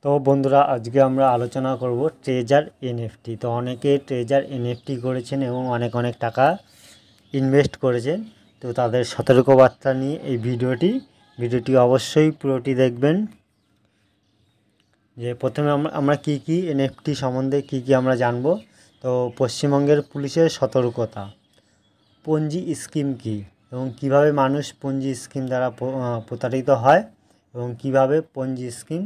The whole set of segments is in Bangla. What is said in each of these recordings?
তো বন্ধুরা, আজকে আমরা আলোচনা করব ট্রেজার এনএফটি। তো অনেকে ট্রেজার এনএফটি করেছেন এবং অনেক অনেক টাকা ইনভেস্ট করেছেন। তো তাদের সতর্কবার্তা নিয়ে এই ভিডিওটি অবশ্যই পুরোটি দেখবেন। যে প্রথমে আমরা কী এনএফটি সম্বন্ধে কী আমরা জানব। তো পশ্চিমবঙ্গের পুলিশের সতর্কতা, পঞ্জি স্কিম কী এবং কিভাবে মানুষ পঞ্জি স্কিম দ্বারা প্রতারিত হয় এবং কিভাবে পঞ্জি স্কিম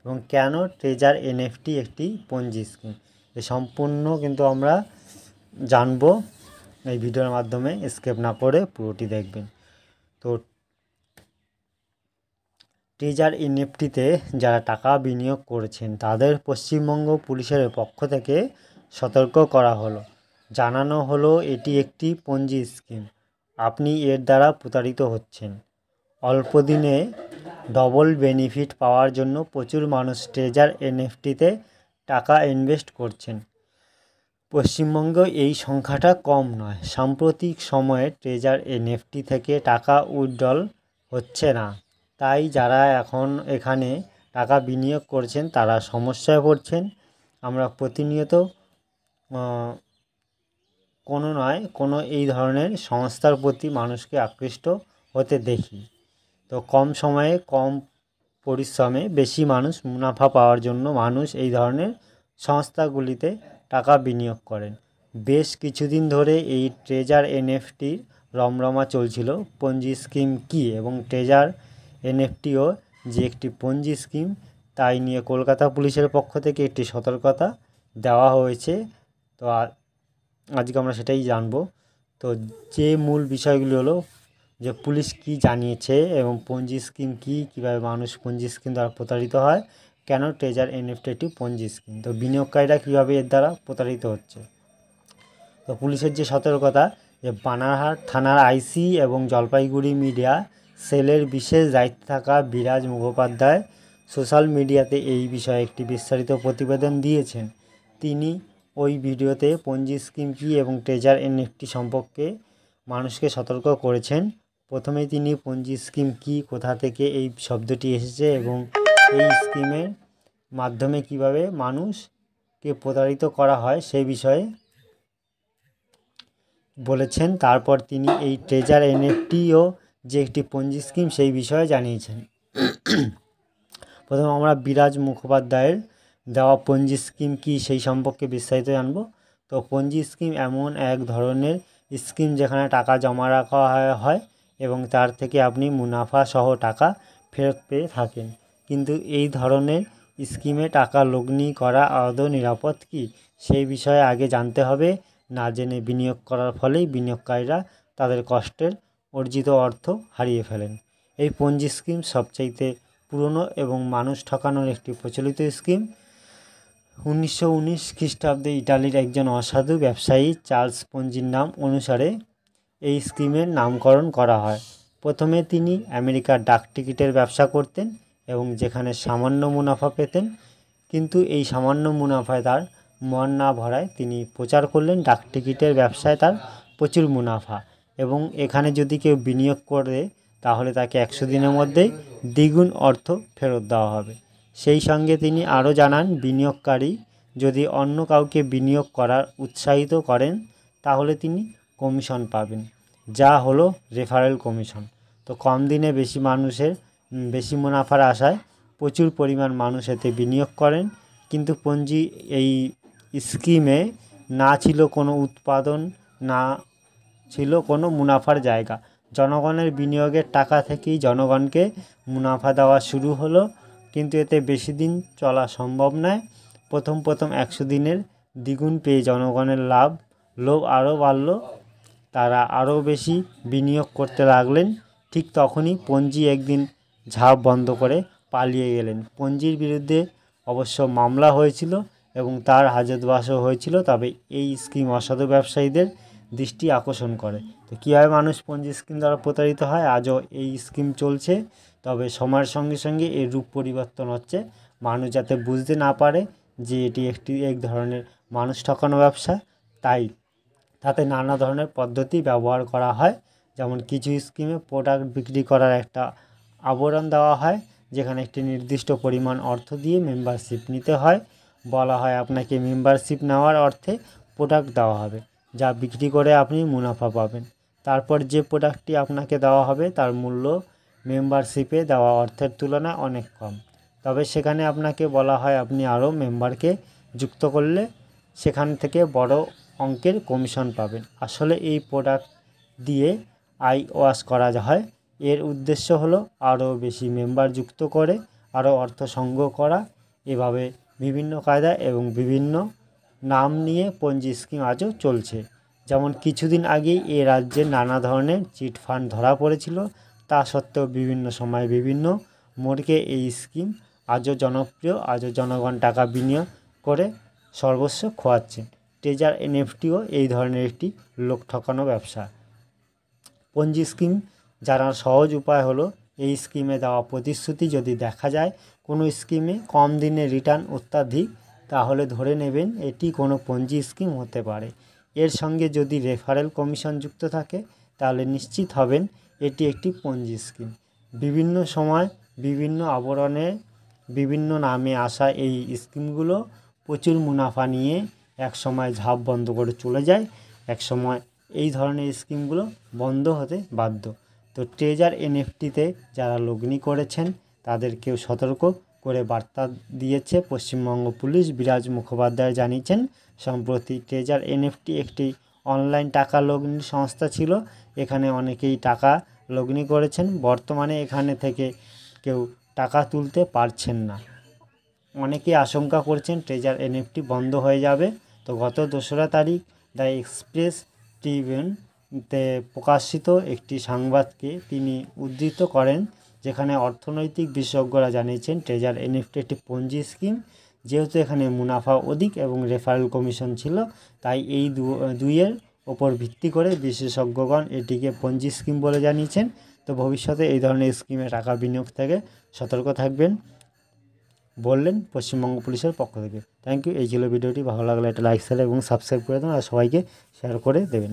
এবং কেন ট্রেজার এনএফটি একটি পঞ্জি স্কিম, এই সম্পূর্ণ কিন্তু আমরা জানব এই ভিডিওর মাধ্যমে। স্কিপ না করে পুরোটি দেখবেন। তো ট্রেজার এনএফটিতে যারা টাকা বিনিয়োগ করেছেন তাদের পশ্চিমবঙ্গ পুলিশের পক্ষ থেকে সতর্ক করা হলো, জানানো হলো এটি একটি পঞ্জি স্কিম। আপনি এর দ্বারা প্রতারিত হচ্ছেন। অল্প দিনে ডবল বেনিফিট পাওয়ার জন্য প্রচুর মানুষ ট্রেজার এনএফটিতে টাকা ইনভেস্ট করছেন। পশ্চিমবঙ্গে এই সংখ্যাটা কম নয়। সাম্প্রতিক সময়ে ট্রেজার এনএফটি থেকে টাকা উইথড্রল হচ্ছে না, তাই যারা এখন এখানে টাকা বিনিয়োগ করছেন তারা সমস্যায় পড়ছেন। আমরা প্রতিনিয়ত কোনো এই ধরনের সংস্থার প্রতি মানুষকে আকৃষ্ট হতে দেখি। তো কম সময়ে কম পরিশ্রমে বেশি মানুষ মুনাফা পাওয়ার জন্য মানুষ এই ধরনের সংস্থাগুলিতে টাকা বিনিয়োগ করেন। বেশ কিছুদিন ধরে এই ট্রেজার এনএফটির রমরমা চলছিল। পঞ্জি স্কিম কী এবং ট্রেজার এনএফটিও যে একটি পঞ্জি স্কিম, তাই নিয়ে কলকাতা পুলিশের পক্ষ থেকে একটি সতর্কতা দেওয়া হয়েছে। তো আজকে আমরা সেটাই জানব। তো যে মূল বিষয়গুলি হলো যে পুলিশ কি জানিয়েছে এবং পঞ্জি স্কিম কী, কীভাবে মানুষ পঞ্জি স্কিম দ্বারা প্রতারিত হয়, কেন ট্রেজার এনএফটি একটি পঞ্জি স্কিম, তো বিনিয়োগকারীরা কীভাবে এর দ্বারা প্রতারিত হচ্ছে। তো পুলিশের যে সতর্কতা, যে বানারহাট থানার আইসি এবং জলপাইগুড়ি মিডিয়া সেলের বিশেষ দায়িত্বে থাকা বিরাজ মুখোপাধ্যায় সোশ্যাল মিডিয়াতে এই বিষয়ে একটি বিস্তারিত প্রতিবেদন দিয়েছেন। তিনি ওই ভিডিওতে পঞ্জি স্কিম কী এবং ট্রেজার এনএফটি সম্পর্কে মানুষকে সতর্ক করেছেন। প্রথমেই তিনি পঞ্জি স্কিম কী, কোথা থেকে এই শব্দটি এসেছে এবং এই স্কিমের মাধ্যমে কিভাবে মানুষকে প্রতারিত করা হয় সেই বিষয়ে বলেছেন। তারপর তিনি এই ট্রেজার এনএফটিও যে একটি পঞ্জি স্কিম সেই বিষয়ে জানিয়েছেন। প্রথমে আমরা বিরাজ মুখোপাধ্যায়ের দেওয়া পঞ্জি স্কিম কী সেই সম্পর্কে বিস্তারিত জানব। তো পঞ্জি স্কিম এমন এক ধরনের স্কিম যেখানে টাকা জমা রাখা হয় এবং তার থেকে আপনি মুনাফা সহ টাকা ফেরত পেয়ে থাকেন। কিন্তু এই ধরনের স্কিমে টাকা লগ্নি করা আদৌ নিরাপদ কি, সেই বিষয়ে আগে জানতে হবে। না জেনে বিনিয়োগ করার ফলেই বিনিয়োগকারীরা তাদের কষ্টের অর্জিত অর্থ হারিয়ে ফেলেন। এই পঞ্জি স্কিম সবচাইতে পুরনো এবং মানুষ ঠকানোর একটি প্রচলিত স্কিম। 1919 খ্রিস্টাব্দে ইটালির একজন অসাধু ব্যবসায়ী চার্লস পঞ্জির নাম অনুসারে এই স্কিমের নামকরণ করা হয়। প্রথমে তিনি আমেরিকার ডাকটিকিটের ব্যবসা করতেন এবং যেখানে সামান্য মুনাফা পেতেন, কিন্তু এই সামান্য মুনাফায় তার মন না ভরায় তিনি প্রচার করলেন ডাকটিকিটের ব্যবসায় তার প্রচুর মুনাফা এবং এখানে যদি কেউ বিনিয়োগ করে তাহলে তাকে 100 দিনের মধ্যেই দ্বিগুণ অর্থ ফেরত দেওয়া হবে। সেই সঙ্গে তিনি আরও জানান, বিনিয়োগকারী যদি অন্য কাউকে বিনিয়োগ করার উৎসাহিত করেন তাহলে তিনি কমিশন পাবেন, যা হলো রেফারেল কমিশন। তো কম দিনে বেশি মুনাফার আশায় প্রচুর পরিমাণ মানুষ এতে বিনিয়োগ করেন, কিন্তু পঞ্জি এই স্কিমে না ছিল কোনো উৎপাদন, না ছিল কোনো মুনাফার জায়গা। জনগণের বিনিয়োগের টাকা থেকেই জনগণকে মুনাফা দেওয়া শুরু হলো, কিন্তু এতে বেশি দিন চলা সম্ভব নয়। প্রথম 100 দিনের দ্বিগুণ পেয়ে জনগণের লোভ আরও বাড়ল, তারা আরও বেশি বিনিয়োগ করতে লাগলেন। ঠিক তখনই পঞ্জি একদিন ঝাঁপ বন্ধ করে পালিয়ে গেলেন। পঞ্জির বিরুদ্ধে অবশ্য মামলা হয়েছিল এবং তার হাজতবাসও হয়েছিল, তবে এই স্কিম অসাধু ব্যবসায়ীদের দৃষ্টি আকর্ষণ করে। তো কীভাবে মানুষ পঞ্জি স্কিম দ্বারা প্রতারিত হয়, আজও এই স্কিম চলছে, তবে সময়ের সঙ্গে সঙ্গে এর রূপ পরিবর্তন হচ্ছে। মানুষ যাতে বুঝতে না পারে যে এটি এক ধরনের মানুষ ঠকানো ব্যবসা, তাই তাতে নানা ধরনের পদ্ধতি ব্যবহার করা হয়। যেমন কিছু স্কিমে প্রোডাক্ট বিক্রি করার একটা আবরণ দেওয়া হয়, যেখানে একটি নির্দিষ্ট পরিমাণ অর্থ দিয়ে মেম্বারশিপ নিতে হয়। বলা হয় আপনাকে মেম্বারশিপ নেওয়ার অর্থে প্রোডাক্ট দেওয়া হবে, যা বিক্রি করে আপনি মুনাফা পাবেন। তারপর যে প্রোডাক্টটি আপনাকে দেওয়া হবে তার মূল্য মেম্বারশিপে দেওয়া অর্থের তুলনায় অনেক কম। তবে সেখানে আপনাকে বলা হয় আপনি আরও মেম্বারকে যুক্ত করলে সেখান থেকে বড় অঙ্কের কমিশন পাবেন। আসলে এই প্রোডাক্ট দিয়ে আই ওয়াশ করা হয়। এর উদ্দেশ্য হলো আরও বেশি মেম্বার যুক্ত করে আরও অর্থ সংগ্রহ করা। এভাবে বিভিন্ন কায়দা এবং বিভিন্ন নাম নিয়ে পঞ্জি স্কিম আজও চলছে। যেমন কিছুদিন আগেই এ রাজ্যে নানা ধরনের চিট ফান্ড ধরা পড়েছিল, তা সত্ত্বেও বিভিন্ন সময় বিভিন্ন মোড়কে এই স্কিম আজও জনপ্রিয়। আজও জনগণ টাকা বিনিয়োগ করে সর্বস্ব খোয়াচ্ছে। ট্রেজার এনএফটিও এই ধরনের একটি লোক ঠকানো ব্যবসা। পঞ্জি স্কিম জানার সহজ উপায় হলো এই স্কিমে দেওয়া প্রতিশ্রুতি যদি দেখা যায় কোনো স্কিমে কম দিনে রিটার্ন অত্যাধিক, তাহলে ধরে নেবেন এটি কোনো পঞ্জি স্কিম হতে পারে। এর সঙ্গে যদি রেফারেল কমিশন যুক্ত থাকে তাহলে নিশ্চিত হবেন এটি একটি পঞ্জি স্কিম। বিভিন্ন সময় বিভিন্ন আবরণে বিভিন্ন নামে আসা এই স্কিমগুলো প্রচুর মুনাফা নিয়ে এক সময় ঝাঁপ বন্ধ করে চলে যায়। এক সময় এই ধরনের স্কিমগুলো বন্ধ হতে বাধ্য। তো ট্রেজার এনএফটিতে যারা লগ্নি করেছেন তাদেরকেও সতর্ক করে বার্তা দিয়েছে পশ্চিমবঙ্গ পুলিশ। বিরাজ মুখোপাধ্যায় জানিয়েছেন, সম্প্রতি ট্রেজার এনএফটি একটি অনলাইন টাকা লগ্নি সংস্থা ছিল। এখানে অনেকেই টাকা লগ্নি করেছেন। বর্তমানে এখানে থেকে কেউ টাকা তুলতে পারছেন না। অনেকেই আশঙ্কা করছেন ট্রেজার এনএফটি বন্ধ হয়ে যাবে। তো গত 2রা তারিখ দ্য এক্সপ্রেস ট্রিবিউনতে প্রকাশিত একটি সংবাদকে তিনি উদ্ধৃত করেন, যেখানে অর্থনৈতিক বিশেষজ্ঞরা জানিয়েছেন ট্রেজার এনএফটি একটি পঞ্জি স্কিম। যেহেতু এখানে মুনাফা অধিক এবং রেফারেল কমিশন ছিল, তাই এই দুইয়ের ওপর ভিত্তি করে বিশেষজ্ঞগণ এটিকে পঞ্জি স্কিম বলে জানিয়েছেন। তো ভবিষ্যতে এই ধরনের স্কিমে টাকা বিনিয়োগ থেকে সতর্ক থাকবেন বললেন পশ্চিমবঙ্গ পুলিশের পক্ষ থেকে। Thank you. এই ছিল ভিডিওটি। ভালো লাগলে একটা লাইক শেয়ার এবং সাবস্ক্রাইব করে দেবেন আর সবাইকে শেয়ার করে দেবেন।